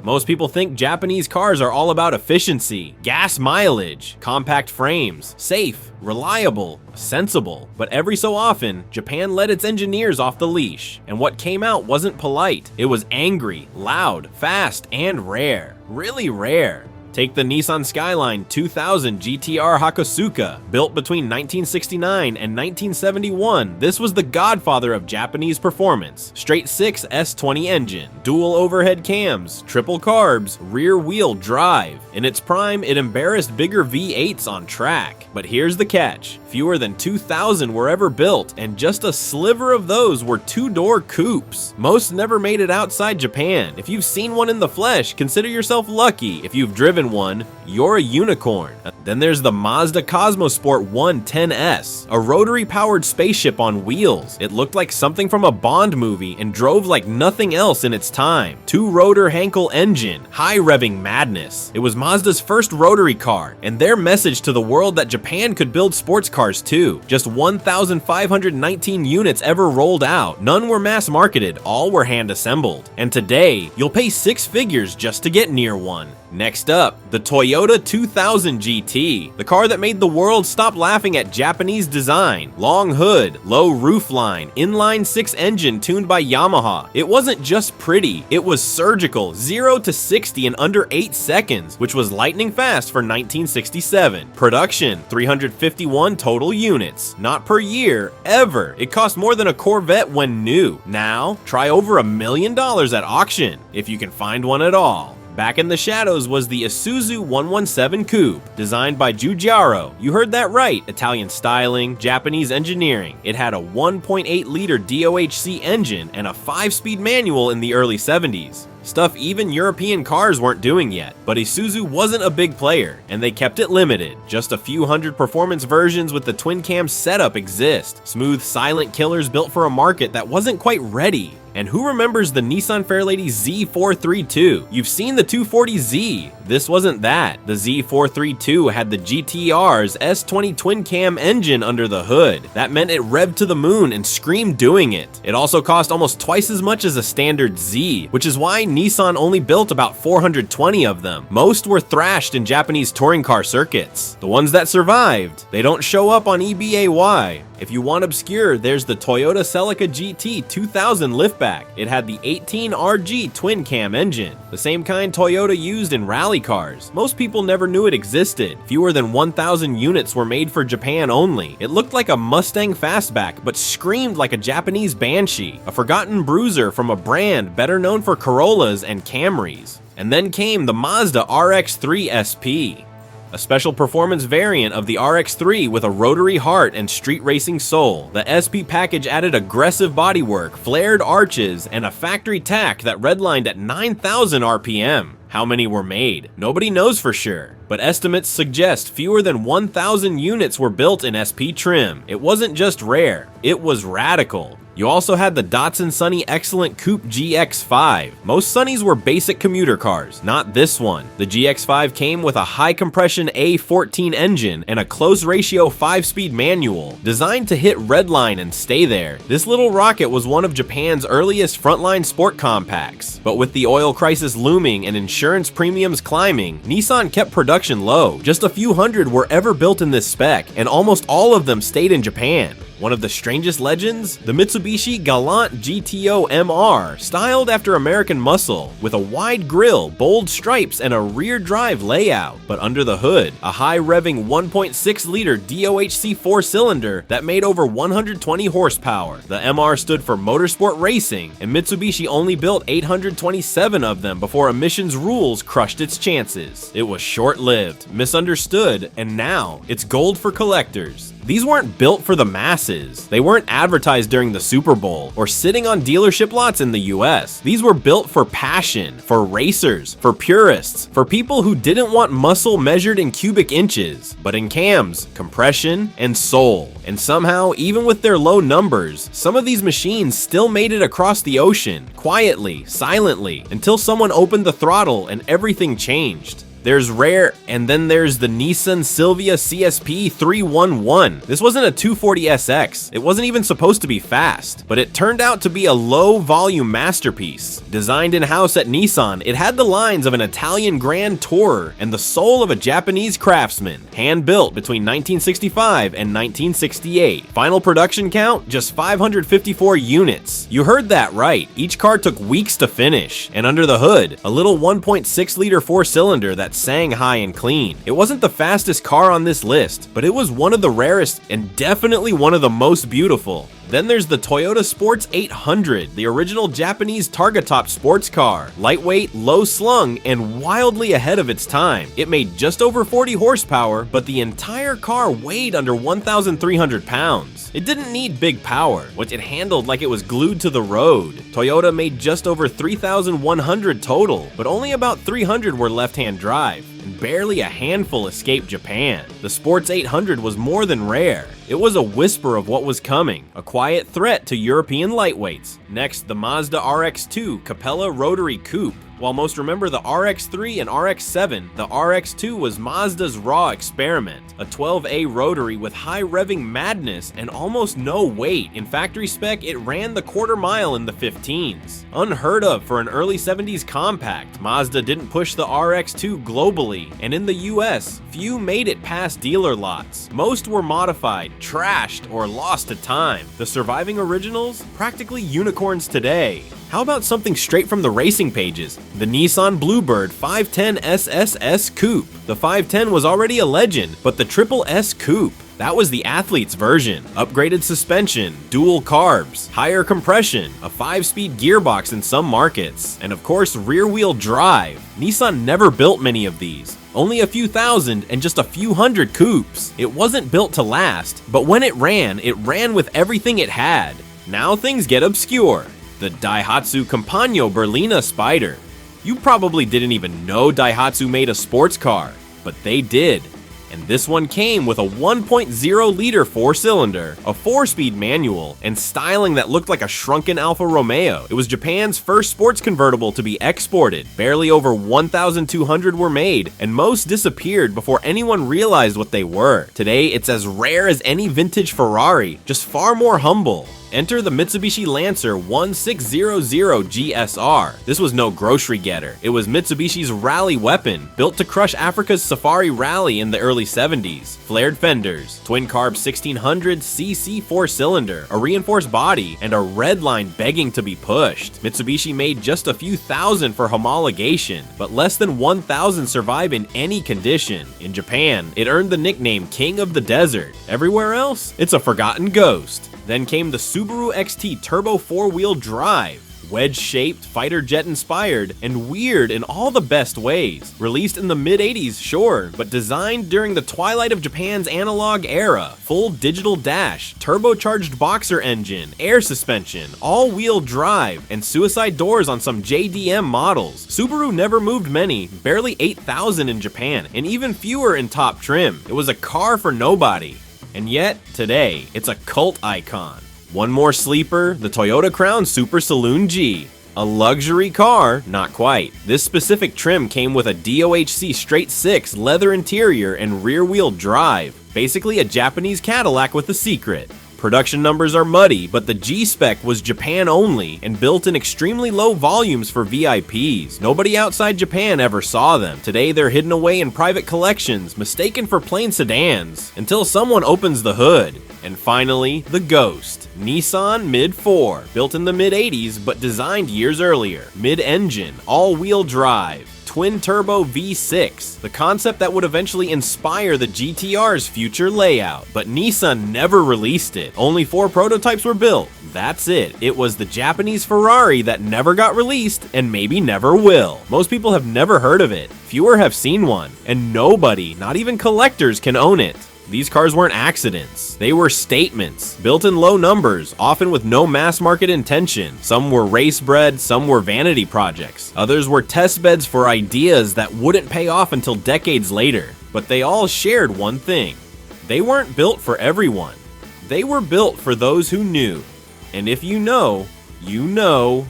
Most people think Japanese cars are all about efficiency, gas mileage, compact frames, safe, reliable, sensible. But every so often, Japan let its engineers off the leash, and what came out wasn't polite. It was angry, loud, fast, and rare. Really rare. Take the Nissan Skyline 2000 GTR Hakosuka. Built between 1969 and 1971, this was the godfather of Japanese performance. Straight 6 S20 engine, dual overhead cams, triple carbs, rear wheel drive. In its prime, it embarrassed bigger V8s on track. But here's the catch. Fewer than 2,000 were ever built, and just a sliver of those were two-door coupes. Most never made it outside Japan. If you've seen one in the flesh, consider yourself lucky. If you've driven one, you're a unicorn. Then there's the Mazda Cosmosport 110S, a rotary-powered spaceship on wheels. It looked like something from a Bond movie and drove like nothing else in its time. Two-rotor Henkel engine, high-revving madness. It was Mazda's first rotary car, and their message to the world that Japan could build sports cars too. Just 1,519 units ever rolled out. None were mass-marketed, all were hand-assembled. And today, you'll pay 6 figures just to get near one. Next up, the Toyota 2000 GT, the car that made the world stop laughing at Japanese design. Long hood, low roofline, inline-6 engine tuned by Yamaha. It wasn't just pretty, it was surgical, 0 to 60 in under 8 seconds, which was lightning fast for 1967. Production, 351 total units. Not per year, ever. It cost more than a Corvette when new. Now, try over $1 million at auction, if you can find one at all. Back in the shadows was the Isuzu 117 Coupe, designed by Giugiaro. You heard that right, Italian styling, Japanese engineering. It had a 1.8-liter DOHC engine and a 5-speed manual in the early 70s. Stuff even European cars weren't doing yet, but Isuzu wasn't a big player, and they kept it limited. Just a few hundred performance versions with the twin-cam setup exist. Smooth, silent killers built for a market that wasn't quite ready. And who remembers the Nissan Fairlady Z432? You've seen the 240Z. This wasn't that. The Z432 had the GTR's S20 twin-cam engine under the hood. That meant it revved to the moon and screamed doing it. It also cost almost twice as much as a standard Z, which is why Nissan only built about 420 of them. Most were thrashed in Japanese touring car circuits. The ones that survived, they don't show up on eBay. If you want obscure, there's the Toyota Celica GT 2000 liftback. It had the 18RG twin-cam engine, the same kind Toyota used in rally cars. Most people never knew it existed. Fewer than 1,000 units were made for Japan only. It looked like a Mustang fastback, but screamed like a Japanese Banshee, a forgotten bruiser from a brand better known for Corollas and Camrys. And then came the Mazda RX3 SP. A special performance variant of the RX3 with a rotary heart and street racing soul. The SP package added aggressive bodywork, flared arches, and a factory tack that redlined at 9,000 RPM. How many were made? Nobody knows for sure, but estimates suggest fewer than 1,000 units were built in SP trim. It wasn't just rare, it was radical. You also had the Datsun Sunny Excellent Coupe GX5. Most Sunnys were basic commuter cars, not this one. The GX5 came with a high-compression A14 engine and a close-ratio 5-speed manual, designed to hit redline and stay there. This little rocket was one of Japan's earliest frontline sport compacts. But with the oil crisis looming and insurance premiums climbing, Nissan kept production low. Just a few hundred were ever built in this spec, and almost all of them stayed in Japan. One of the strangest legends? The Mitsubishi Galant GTO MR, styled after American muscle, with a wide grille, bold stripes, and a rear drive layout. But under the hood, a high-revving 1.6-liter DOHC 4-cylinder that made over 120 horsepower. The MR stood for motorsport racing, and Mitsubishi only built 827 of them before emissions rules crushed its chances. It was short-lived, misunderstood, and now it's gold for collectors. These weren't built for the masses. They weren't advertised during the Super Bowl or sitting on dealership lots in the US. These were built for passion, for racers, for purists, for people who didn't want muscle measured in cubic inches, but in cams, compression, and soul. And somehow, even with their low numbers, some of these machines still made it across the ocean, quietly, silently, until someone opened the throttle and everything changed. There's rare, and then there's the Nissan Sylvia CSP 311. This wasn't a 240SX. It wasn't even supposed to be fast, but it turned out to be a low-volume masterpiece. Designed in-house at Nissan, it had the lines of an Italian Grand Tourer and the soul of a Japanese craftsman. Hand-built between 1965 and 1968. Final production count, just 554 units. You heard that right. Each car took weeks to finish, and under the hood, a little 1.6-liter four-cylinder that sang high and clean. It wasn't the fastest car on this list, but it was one of the rarest and definitely one of the most beautiful. Then there's the Toyota Sports 800, the original Japanese Targa-top sports car. Lightweight, low-slung, and wildly ahead of its time. It made just over 40 horsepower, but the entire car weighed under 1,300 pounds. It didn't need big power, which it handled like it was glued to the road. Toyota made just over 3,100 total, but only about 300 were left-hand drive, and barely a handful escaped Japan. The Sports 800 was more than rare. It was a whisper of what was coming, a quiet threat to European lightweights. Next, the Mazda RX2 Capella Rotary Coupe. While most remember the RX3 and RX7, the RX2 was Mazda's raw experiment, a 12A rotary with high revving madness and almost no weight. In factory spec, it ran the quarter mile in the 15s. Unheard of for an early 70s compact, Mazda didn't push the RX2 globally, and in the US, few made it past dealer lots. Most were modified, trashed, or lost to time. The surviving originals? Practically unicorns today. How about something straight from the racing pages? The Nissan Bluebird 510 SSS Coupe. The 510 was already a legend, but the Triple S Coupe, that was the athlete's version. Upgraded suspension, dual carbs, higher compression, a 5-speed gearbox in some markets, and of course rear-wheel drive. Nissan never built many of these. Only a few thousand and just a few hundred coupes. It wasn't built to last, but when it ran with everything it had. Now things get obscure. The Daihatsu Compano Berlina Spider. You probably didn't even know Daihatsu made a sports car, but they did. And this one came with a 1.0-liter four-cylinder, a 4-speed manual, and styling that looked like a shrunken Alfa Romeo. It was Japan's first sports convertible to be exported. Barely over 1,200 were made, and most disappeared before anyone realized what they were. Today, it's as rare as any vintage Ferrari, just far more humble. Enter the Mitsubishi Lancer 1600 GSR. This was no grocery getter. It was Mitsubishi's rally weapon, built to crush Africa's safari rally in the early 70s. Flared fenders, twin-carb 1600cc four-cylinder, a reinforced body, and a red line begging to be pushed. Mitsubishi made just a few thousand for homologation, but less than 1,000 survive in any condition. In Japan, it earned the nickname King of the Desert. Everywhere else, it's a forgotten ghost. Then came the Subaru XT Turbo 4-wheel drive. Wedge-shaped, fighter jet inspired, and weird in all the best ways. Released in the mid-80s, sure, but designed during the twilight of Japan's analog era. Full digital dash, turbocharged boxer engine, air suspension, all-wheel drive, and suicide doors on some JDM models. Subaru never moved many, barely 8,000 in Japan, and even fewer in top trim. It was a car for nobody. And yet, today, it's a cult icon. One more sleeper, the Toyota Crown Super Saloon G. A luxury car? Not quite. This specific trim came with a DOHC straight 6 leather interior and rear-wheel drive. Basically a Japanese Cadillac with a secret. Production numbers are muddy, but the G-Spec was Japan only and built in extremely low volumes for VIPs. Nobody outside Japan ever saw them. Today they're hidden away in private collections, mistaken for plain sedans, until someone opens the hood. And finally, the Ghost. Nissan Mid4, built in the mid-80s but designed years earlier. Mid-engine, all-wheel drive. Twin-turbo V6, the concept that would eventually inspire the GTR's future layout. But Nissan never released it. Only 4 prototypes were built. That's it. It was the Japanese Ferrari that never got released and maybe never will. Most people have never heard of it. Fewer have seen one. And nobody, not even collectors, can own it. These cars weren't accidents. They were statements, built in low numbers, often with no mass market intention. Some were race-bred, some were vanity projects. Others were test beds for ideas that wouldn't pay off until decades later. But they all shared one thing. They weren't built for everyone. They were built for those who knew. And if you know, you know.